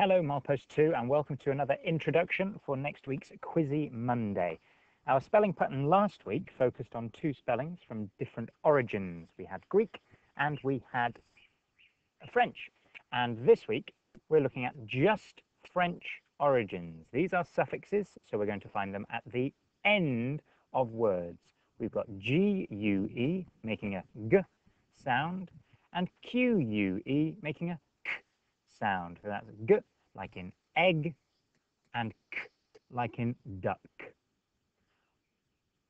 Hello, Milepost 2, and welcome to another introduction for next week's Quizzy Monday. Our spelling pattern last week focused on two spellings from different origins. We had Greek and we had French. And this week, we're looking at just French origins. These are suffixes, so we're going to find them at the end of words. We've got G-U-E making a G sound, and Q-U-E making a K sound. So that's G like in egg and K like in duck.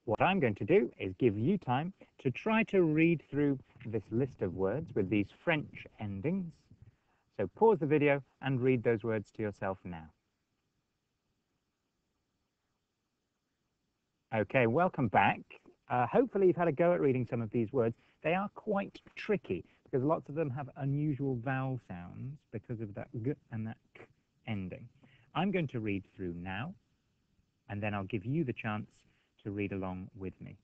What I'm going to do is give you time to try to read through this list of words with these French endings. So pause the video and read those words to yourself now. Okay, welcome back. Hopefully you've had a go at reading some of these words. They are quite tricky because lots of them have unusual vowel sounds because of that G and that K ending. I'm going to read through now, and then I'll give you the chance to read along with me.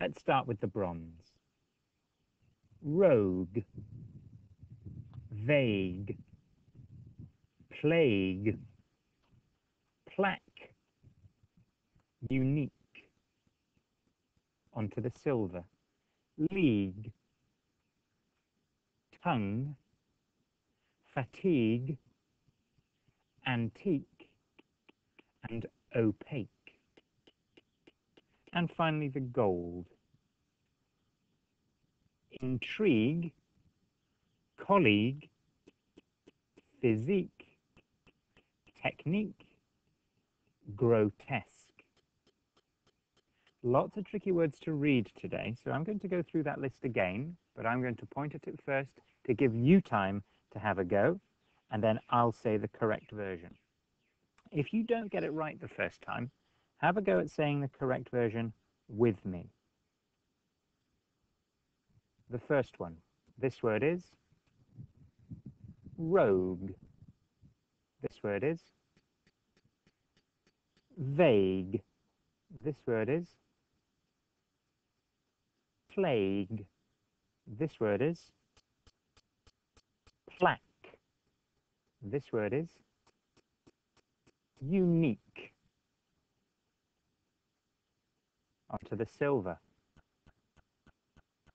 Let's start with the bronze. Rogue, vague, plague, plaque, unique. Onto the silver. League, tongue, fatigue, antique, and opaque. And finally the gold. Intrigue, colleague, physique, technique, grotesque. Lots of tricky words to read today, so I'm going to go through that list again, but I'm going to point at it first to give you time to have a go, and then I'll say the correct version. If you don't get it right the first time, have a go at saying the correct version with me. The first one, this word is rogue. This word is vague. This word is plague. This word is plaque. This word is unique. Onto the silver.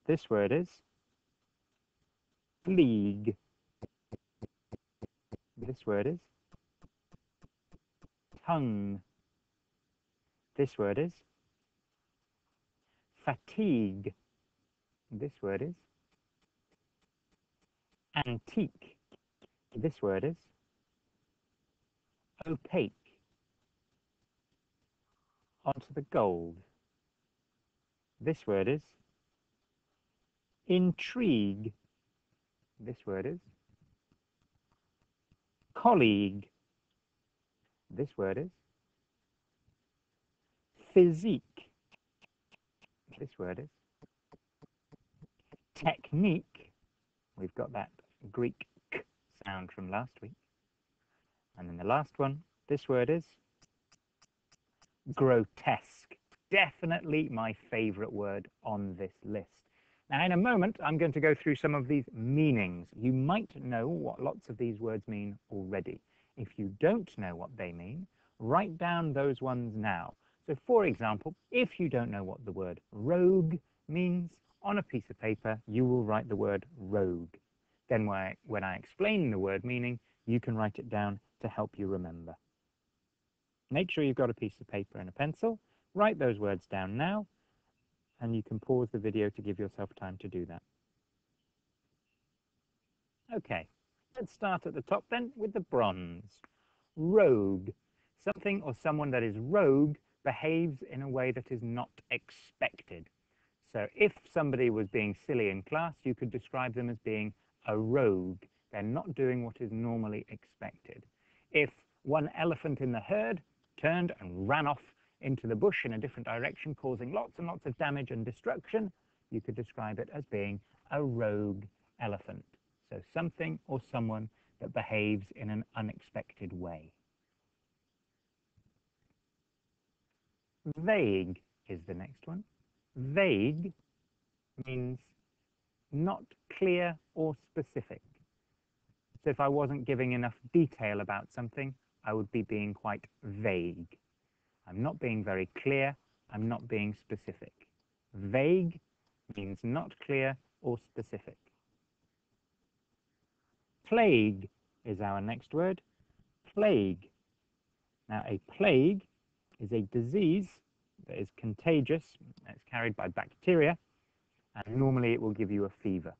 This word is league. This word is tongue. This word is fatigue. This word is antique. This word is opaque. Onto the gold. This word is intrigue. This word is colleague. This word is physique. This word is technique. We've got that Greek K sound from last week. And then the last one, this word is grotesque. Definitely my favorite word on this list. Now, in a moment, I'm going to go through some of these meanings. You might know what lots of these words mean already. If you don't know what they mean, write down those ones now. So, for example, if you don't know what the word rogue means, on a piece of paper, you will write the word rogue. Then when I explain the word meaning, you can write it down to help you remember. Make sure you've got a piece of paper and a pencil. Write those words down now, and you can pause the video to give yourself time to do that. Okay, let's start at the top then with the bronze. Rogue. Something or someone that is rogue behaves in a way that is not expected. So if somebody was being silly in class, you could describe them as being a rogue. They're not doing what is normally expected. If one elephant in the herd turned and ran off into the bush in a different direction, causing lots and lots of damage and destruction, you could describe it as being a rogue elephant. So something or someone that behaves in an unexpected way. Vague is the next one. Vague means not clear or specific. So if I wasn't giving enough detail about something, I would be being quite vague. I'm not being very clear. I'm not being specific. Vague means not clear or specific. Plague is our next word. Plague. Now, a plague is a disease that is contagious. It's carried by bacteria, and normally it will give you a fever.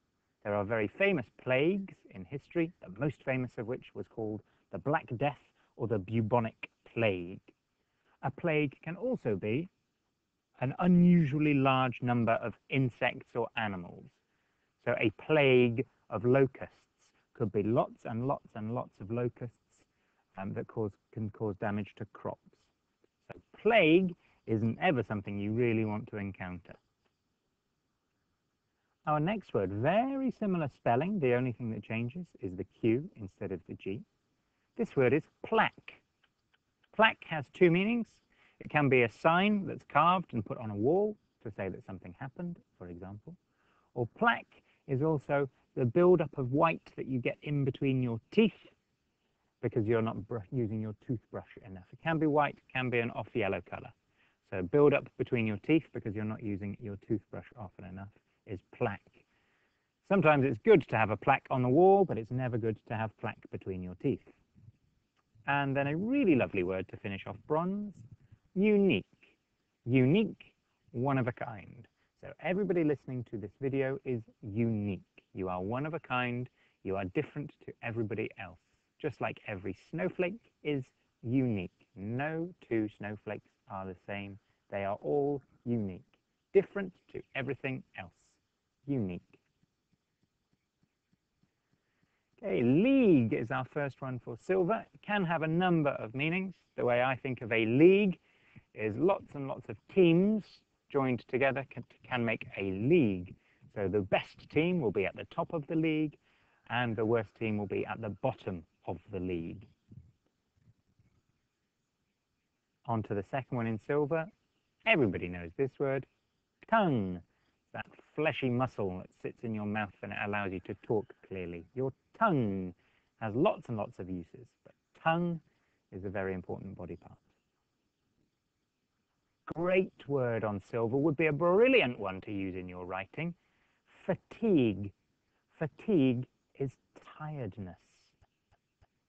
There are very famous plagues in history, the most famous of which was called the Black Death or the bubonic plague. A plague can also be an unusually large number of insects or animals. So a plague of locusts could be lots and lots and lots of locusts that can cause damage to crops. So plague isn't ever something you really want to encounter. Our next word, very similar spelling. The only thing that changes is the Q instead of the G. This word is plaque. Plaque has two meanings. It can be a sign that's carved and put on a wall to say that something happened, for example. Or plaque is also the build-up of white that you get in between your teeth because you're not using your toothbrush enough. It can be white, can be an off-yellow color. So build-up between your teeth because you're not using your toothbrush often enough is plaque. Sometimes it's good to have a plaque on the wall, but it's never good to have plaque between your teeth. And then a really lovely word to finish off bronze, unique. Unique, one of a kind. So everybody listening to this video is unique. You are one of a kind. You are different to everybody else. Just like every snowflake is unique. No two snowflakes are the same. They are all unique. Different to everything else. Unique. Okay, league is our first one for silver. It can have a number of meanings. The way I think of a league is lots and lots of teams joined together can make a league. So the best team will be at the top of the league, and the worst team will be at the bottom of the league. On to the second one in silver. Everybody knows this word, tongue. That fleshy muscle that sits in your mouth and it allows you to talk clearly. Your tongue has lots and lots of uses, but tongue is a very important body part. Great word on silver would be a brilliant one to use in your writing. Fatigue. Fatigue is tiredness.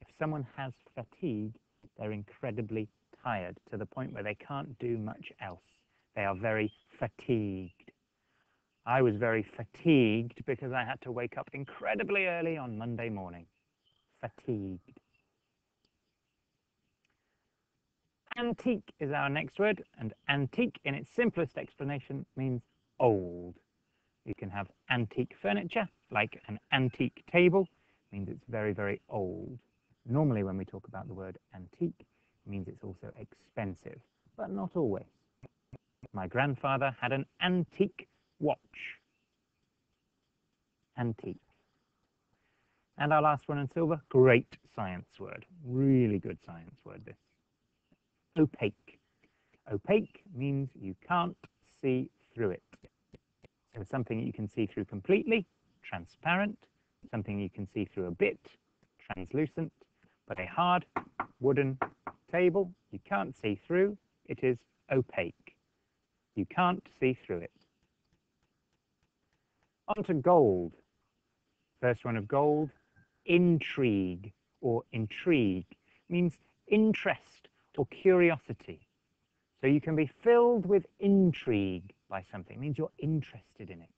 If someone has fatigue, they're incredibly tired to the point where they can't do much else. They are very fatigued. I was very fatigued because I had to wake up incredibly early on Monday morning. Fatigued. Antique is our next word, and antique in its simplest explanation means old. You can have antique furniture, like an antique table, it means it's very, very old. Normally when we talk about the word antique, it means it's also expensive, but not always. My grandfather had an antique watch. Antique. And our last one in silver, great science word. Really good science word, this. Opaque. Opaque means you can't see through it. So something you can see through completely, transparent. Something you can see through a bit, translucent. But a hard wooden table you can't see through, it is opaque. You can't see through it. On to gold. First one of gold, intrigue or intrigue means interest or curiosity. So you can be filled with intrigue by something. It means you're interested in it.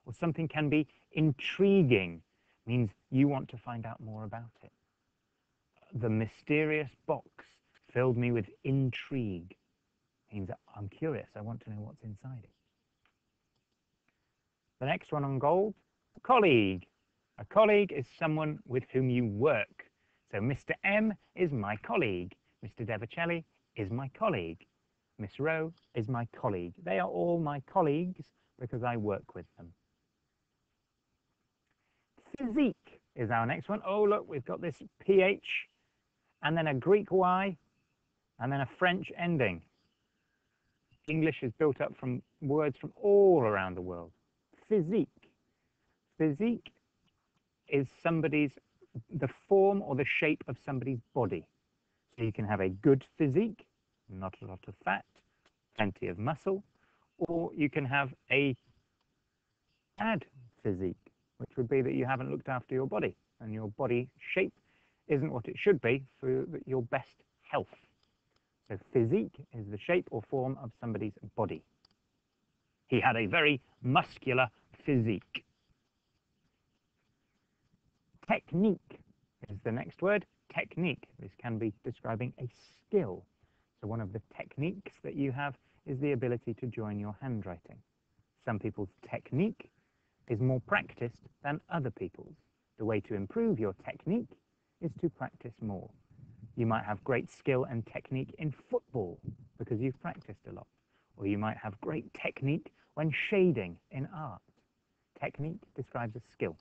Or something can be intriguing, means you want to find out more about it. The mysterious box filled me with intrigue. Means that I'm curious. I want to know what's inside it. The next one on gold, colleague. A colleague is someone with whom you work. So Mr. M is my colleague. Mr. Devicelli is my colleague. Miss Rowe is my colleague. They are all my colleagues because I work with them. Physique is our next one. Oh, look, we've got this PH and then a Greek Y and then a French ending. English is built up from words from all around the world. Physique. Physique is somebody's the form or the shape of somebody's body. So you can have a good physique, not a lot of fat, plenty of muscle, or you can have a bad physique, which would be that you haven't looked after your body and your body shape isn't what it should be for your best health. So physique is the shape or form of somebody's body. He had a very muscular physique. Technique is the next word. Technique. This can be describing a skill. So one of the techniques that you have is the ability to join your handwriting. Some people's technique is more practiced than other people's. The way to improve your technique is to practice more. You might have great skill and technique in football because you've practiced a lot. Or you might have great technique when shading in art. Technique describes a skill.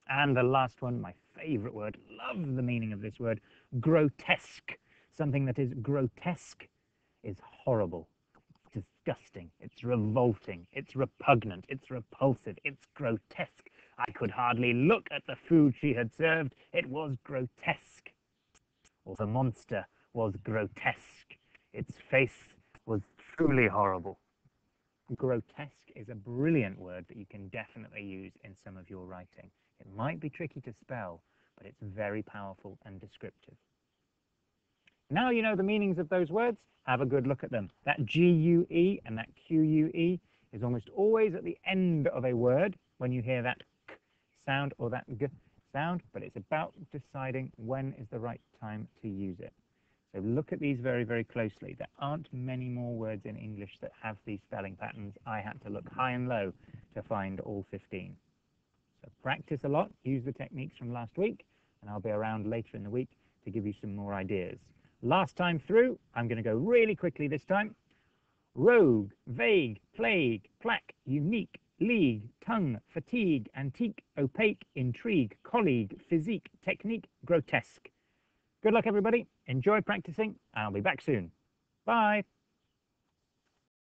And the last one, my favorite word, love the meaning of this word, grotesque. Something that is grotesque is horrible, it's disgusting, it's revolting, it's repugnant, it's repulsive, it's grotesque. I could hardly look at the food she had served. It was grotesque. Or the monster was grotesque. Its face was truly horrible. Grotesque is a brilliant word that you can definitely use in some of your writing. It might be tricky to spell, but it's very powerful and descriptive. Now you know the meanings of those words, have a good look at them. That G-U-E and that Q-U-E is almost always at the end of a word when you hear that K sound or that G sound, but it's about deciding when is the right time to use it. So look at these very, very closely. There aren't many more words in English that have these spelling patterns. I had to look high and low to find all 15. So practice a lot, use the techniques from last week, and I'll be around later in the week to give you some more ideas. Last time through, I'm going to go really quickly this time. Rogue, vague, plague, plaque, unique, league, tongue, fatigue, antique, opaque, intrigue, colleague, physique, technique, grotesque. Good luck, everybody. Enjoy practicing. I'll be back soon. Bye.